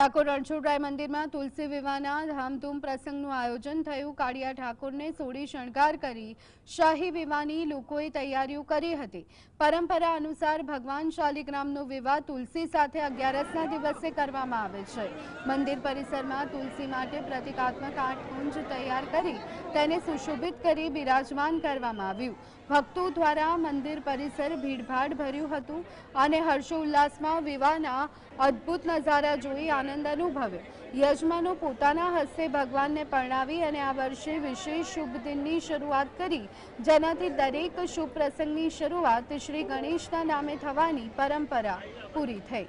ઠાકોર રણછોડરાય મંદિરમાં તુલસી વિવાહના ધામધૂમ પ્રસંગનું આયોજન થયું। કાળિયા ઠાકોરને સોળી શણગાર કરી શાહી વિવાહની લોકોએ તૈયારીઓ કરી હતી। પરંપરા અનુસાર ભગવાન શાલિગ્રામનો વિવાહ તુલસી સાથે 11સના દિવસે કરવામાં આવે છે। મંદિર પરિસરમાં તુલસી માટે પ્રતિકાત્મક 8 કુંજ તૈયાર કરી તેને સુશોભિત કરી બિરાજમાન કરવામાં આવ્યું। ભક્તો દ્વારા મંદિર પરિસર ભીડભાડ ભર્યું હતું અને હર્ષોલ્લાસમાં વિવાહના અદ્ભુત નજારા જોઈ આનંદ અનુભવ્યો। યજમાનો પોતાના હસ્તે ભગવાનને પરણાવી અને આ વર્ષે વિશેષ શુભ દિનની શરૂઆત કરી, જેનાથી દરેક શુભ પ્રસંગની શરૂઆત શ્રી ગણેશના નામે થવાની પરંપરા પૂરી થઈ।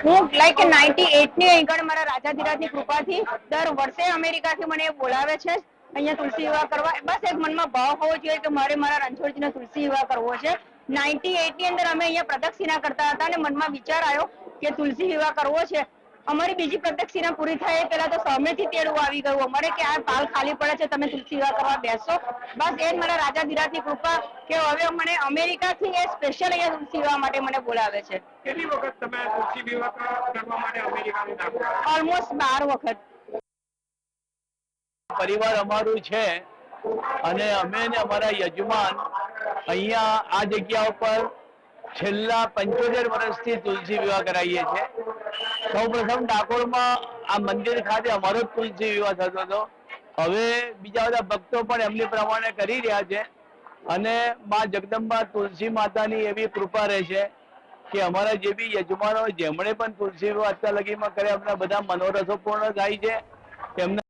હું લાઈક 98 ની આગળ મારા રાજાધિરાજની કૃપાથી દર વર્ષે અમેરિકાથી મને બોલાવે છે અહીંયા તુલસી વિવાહ કરવા। બસ એક મનમાં ભાવ હોવો જોઈએ કે મારે મારા રણછોડજીનો તુલસી વિવાહ કરવો છે। 98 ની અંદર અમે અહીંયા પ્રદક્ષિણા કરતા હતા અને મનમાં વિચાર આવ્યો કે તુલસી વિવાહ કરવો છે। અમારી બીજી પ્રદક્ષિણા પૂરી થાય પહેલા તો સામેથી તેડું આવી ગયું અમારે કે આ પાલ ખાલી પડે છે, તમે તુલસી વિવાહ કરવા બેસો। બસ એ જ મારા રાજાધિરાજની કૃપા કે હવે મને અમેરિકાથી એ સ્પેશિયલ અહીંયા તુલસી વિવાહ માટે મને બોલાવે છે। કેટલી વખત તમે તુલસી વિવાહ કરવા માટે અમેરિકાનું દાખલ? ઓલમોસ્ટ 12 વખત। પરિવાર અમારું છે અને અમે ને અમારા યજમાન અહીંયા આ જગ્યા ઉપર છેલ્લા 75 વર્ષથી તુલસી વિવાહ કરાવીએ છીએ। સૌપ્રથમ ડાકોરમાં આ મંદિર ખાતે અમારો જ તુલસી વિવાહ થતો હતો। હવે બીજા બધા ભક્તો પણ એમની પ્રમાણે કરી રહ્યા છે અને માં જગદંબા તુલસી માતાની એવી કૃપા રહે છે કે અમારા જે બી યજમાનો જેમણે પણ તુલસી વિવાહ અત્યાર લગીમાં કર્યા એમના બધા મનોરથો પૂર્ણ થાય છે। એમના